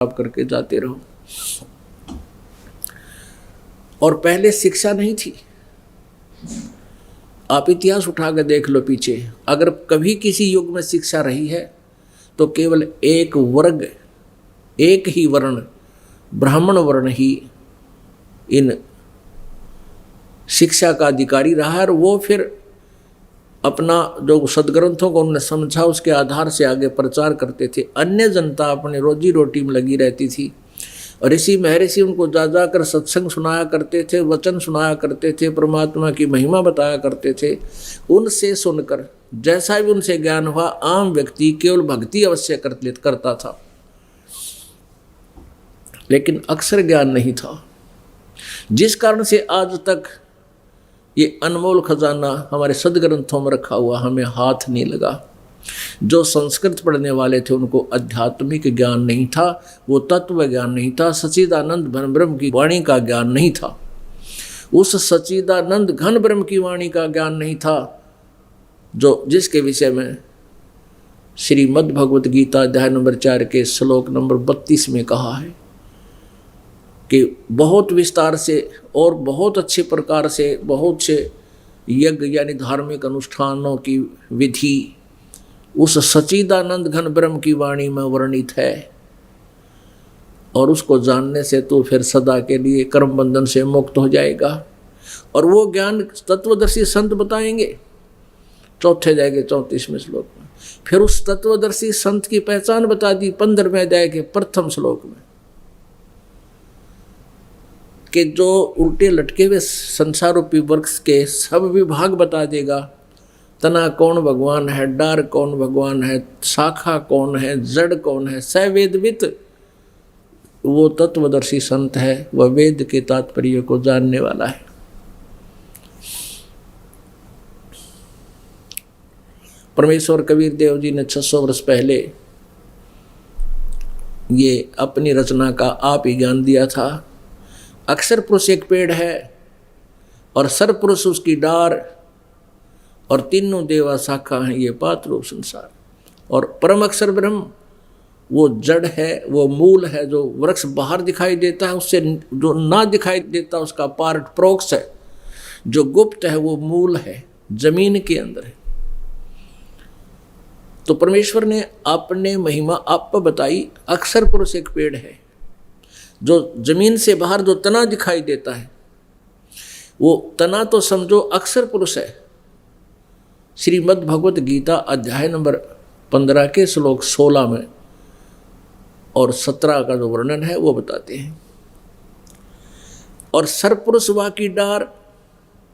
आप करके जाते रहो। और पहले शिक्षा नहीं थी। आप इतिहास उठा कर देख लो पीछे, अगर कभी किसी युग में शिक्षा रही है तो केवल एक वर्ग, एक ही वर्ण, ब्राह्मण वर्ण ही इन शिक्षा का अधिकारी रहा है। और वो फिर अपना जो सदग्रंथों को उन्होंने समझा उसके आधार से आगे प्रचार करते थे। अन्य जनता अपने रोजी रोटी में लगी रहती थी। और ऋषि महर्षि उनको जा जाकर सत्संग सुनाया करते थे, वचन सुनाया करते थे, परमात्मा की महिमा बताया करते थे। उनसे सुनकर जैसा भी उनसे ज्ञान हुआ, आम व्यक्ति केवल भक्ति अवश्य करता था, लेकिन अक्षर ज्ञान नहीं था। जिस कारण से आज तक ये अनमोल खजाना हमारे सदग्रंथों में रखा हुआ हमें हाथ नहीं लगा। जो संस्कृत पढ़ने वाले थे उनको आध्यात्मिक ज्ञान नहीं था, वो तत्व ज्ञान नहीं था, सच्चिदानंद घन ब्रह्म की वाणी का ज्ञान नहीं था। उस सच्चिदानंद घन ब्रह्म की वाणी का ज्ञान नहीं था जो जिसके विषय में श्रीमद् भगवत गीता अध्याय नंबर 4 के श्लोक नंबर 32 में कहा है कि बहुत विस्तार से और बहुत अच्छे प्रकार से बहुत से यज्ञ यानी धार्मिक अनुष्ठानों की विधि उस सच्चिदानंद घन ब्रह्म की वाणी में वर्णित है। और उसको जानने से तो फिर सदा के लिए कर्म बंधन से मुक्त हो जाएगा। और वो ज्ञान तत्वदर्शी संत बताएंगे चौथे अध्याय के 34वें श्लोक में। फिर उस तत्वदर्शी संत की पहचान बता दी 15वें अध्याय के प्रथम श्लोक में कि जो उल्टे लटके हुए संसार रूपी वृक्ष के सब विभाग बता देगा। तना कौन भगवान है, डार कौन भगवान है, शाखा कौन है, जड़ कौन है, सवेदवित वो तत्वदर्शी संत है। वह वेद के तात्पर्य को जानने वाला है। परमेश्वर कबीर देव जी ने 600 वर्ष पहले ये अपनी रचना का आप ही ज्ञान दिया था। अक्षर पुरुष एक पेड़ है और सर पुरुष उसकी डार और तीनों देवा शाखा हैं, ये पात रूप संसार। और परम अक्षर ब्रह्म वो जड़ है, वो मूल है। जो वृक्ष बाहर दिखाई देता है उससे जो ना दिखाई देता उसका पार्ट प्रोक्ष है। जो गुप्त है वो मूल है, जमीन के अंदर है। तो परमेश्वर ने अपने महिमा आप पर बताई। अक्षर पुरुष एक पेड़ है जो जमीन से बाहर जो तना दिखाई देता है वो तना तो समझो अक्षर पुरुष है। श्रीमद् भगवत गीता अध्याय नंबर 15 के श्लोक 16 में और 17 का जो वर्णन है वो बताते हैं। और सरपुरुष वा की डार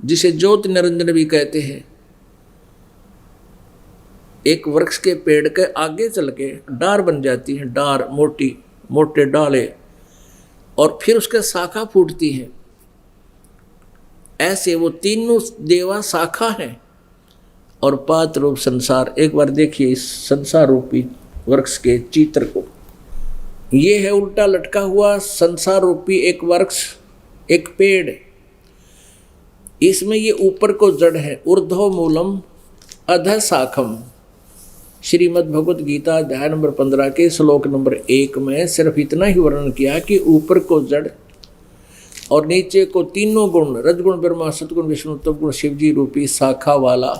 जिसे ज्योति निरंजन भी कहते हैं, एक वृक्ष के पेड़ के आगे चल के डार बन जाती है, डार मोटी मोटे डाले, और फिर उसके शाखा फूटती है। ऐसे वो तीनों देवा शाखा हैं और पात रूप संसार। एक बार देखिए इस संसार रूपी वृक्ष के चित्र को। ये है उल्टा लटका हुआ संसार रूपी एक वृक्ष, एक पेड़। इसमें ये ऊपर को जड़ है, ऊर्ध्व मूलम अधः शाखम। श्रीमद् भगवत गीता अध्याय नंबर 15 के श्लोक नंबर 1 में सिर्फ इतना ही वर्णन किया कि ऊपर को जड़ और नीचे को तीनों गुण, रजगुण ब्रह्मा, सतगुण विष्णु, तपगुण शिवजी रूपी शाखा वाला।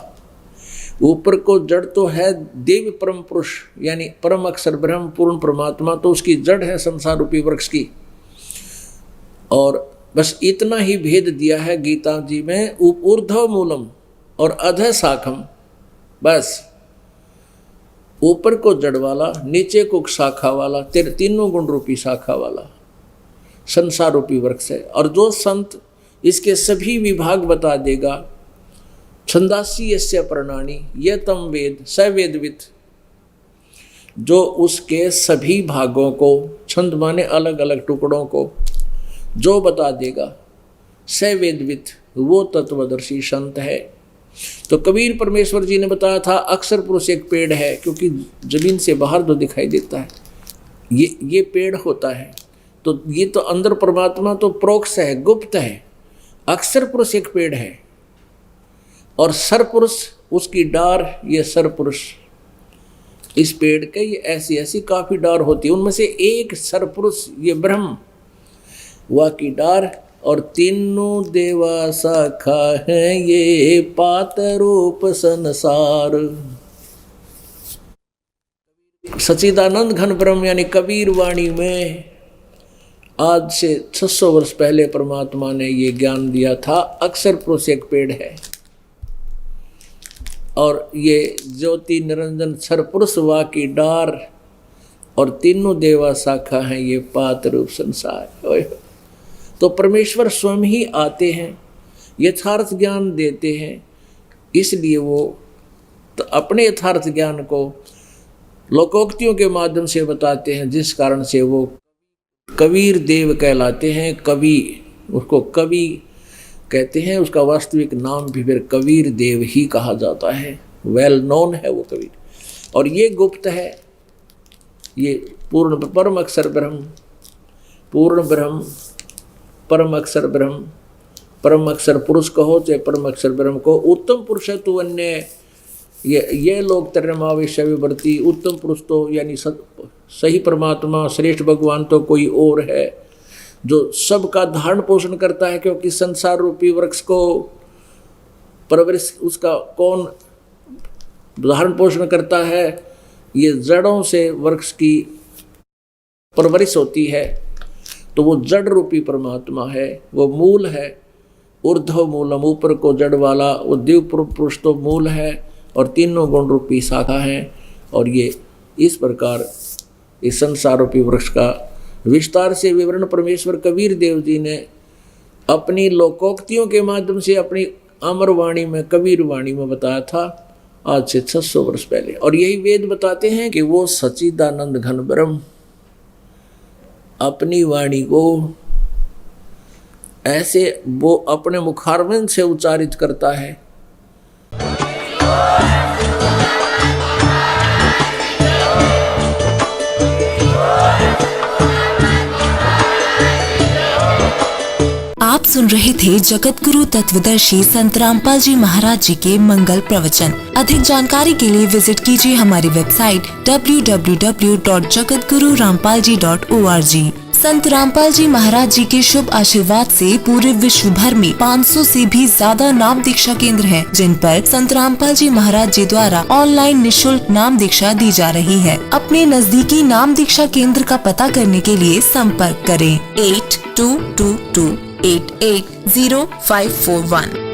ऊपर को जड़ तो है देव परम पुरुष यानी परम अक्षर ब्रह्म पूर्ण परमात्मा, तो उसकी जड़ है संसार रूपी वृक्ष की। और बस इतना ही भेद दिया है गीता जी में, ऊर्ध्व मूलम और अधः शाखम। बस ऊपर को जड़ वाला, नीचे को शाखा वाला, तीनों गुण रूपी शाखा वाला संसार रूपी वृक्ष है। और जो संत इसके सभी विभाग बता देगा, छंदासी यस्य प्रणानी ये तम वेद स वेदवित, जो उसके सभी भागों को, छंद माने अलग अलग टुकड़ों को, जो बता देगा स वेदवित, वो तत्वदर्शी संत है। तो कबीर परमेश्वर जी ने बताया था अक्षर पुरुष एक पेड़ है, क्योंकि जमीन से बाहर जो दिखाई देता है ये पेड़ होता है। तो ये तो अंदर परमात्मा तो प्रोक्ष है, गुप्त है। अक्षर पुरुष एक पेड़ है और सर पुरुष उसकी डार, ये सर पुरुष इस पेड़ के ये ऐसी ऐसी काफी डार होती है, उनमें से एक सरपुरुष ये ब्रह्म वा की डार, और तीनों देवा शाखा है ये पात रूप संसार। सच्चिदानंद घन ब्रह्म यानी कबीर वाणी में आज से 600 वर्ष पहले परमात्मा ने ये ज्ञान दिया था। अक्षर पुरुष एक पेड़ है और ये ज्योति निरंजन सरपुरुष वा की डार और तीनों देवा शाखा हैं ये पात रूप संसार। तो परमेश्वर स्वयं ही आते हैं, यथार्थ ज्ञान देते हैं, इसलिए वो तो अपने यथार्थ ज्ञान को लोकोक्तियों के माध्यम से बताते हैं, जिस कारण से वो कबीर देव कहलाते हैं। कवि, उसको कवि कहते हैं, उसका वास्तविक नाम भी फिर कबीर देव ही कहा जाता है, वेल नोन है वो कबीर। और ये गुप्त है, ये पूर्ण परम अक्षर ब्रह्म, पूर्ण ब्रह्म, परम अक्षर ब्रह्म, परम अक्षर पुरुष कहो चाहे परम अक्षर ब्रह्म को। उत्तम पुरुष है तो अन्य ये लोग तरमावेश विवर्ती, उत्तम पुरुष तो यानी सही परमात्मा श्रेष्ठ भगवान तो कोई और है जो सबका धारण पोषण करता है, क्योंकि संसार रूपी वृक्ष को परवरिश उसका कौन धारण पोषण करता है? ये जड़ों से वृक्ष की परवरिश होती है, तो वो जड़ रूपी परमात्मा है, वो मूल है। ऊर्ध्व मूलम, ऊपर को जड़ वाला, वो दिव्य पुरुष तो मूल है और तीनों गुण रूपी शाखा है। और ये इस प्रकार इस संसार रूपी वृक्ष का विस्तार से विवरण परमेश्वर कबीर देव जी ने अपनी लोकोक्तियों के माध्यम से अपनी अमर वाणी में, कबीर वाणी में बताया था आज से 600 वर्ष पहले। और यही वेद बताते हैं कि वो सच्चिदानंद घन ब्रह्म अपनी वाणी को ऐसे वो अपने मुखारविंद से उच्चारित करता है। आप सुन रहे थे जगत गुरु तत्वदर्शी संत रामपाल जी महाराज जी के मंगल प्रवचन। अधिक जानकारी के लिए विजिट कीजिए हमारी वेबसाइट www.jagatgururampalji.org। संत रामपाल जी महाराज जी के शुभ आशीर्वाद से पूरे विश्व भर में 500 से भी ज्यादा नाम दीक्षा केंद्र हैं, जिन पर संत रामपाल जी महाराज जी द्वारा ऑनलाइन निशुल्क नाम दीक्षा दी जा रही है। अपने नजदीकी नाम दीक्षा केंद्र का पता करने के लिए संपर्क करें 8222880541।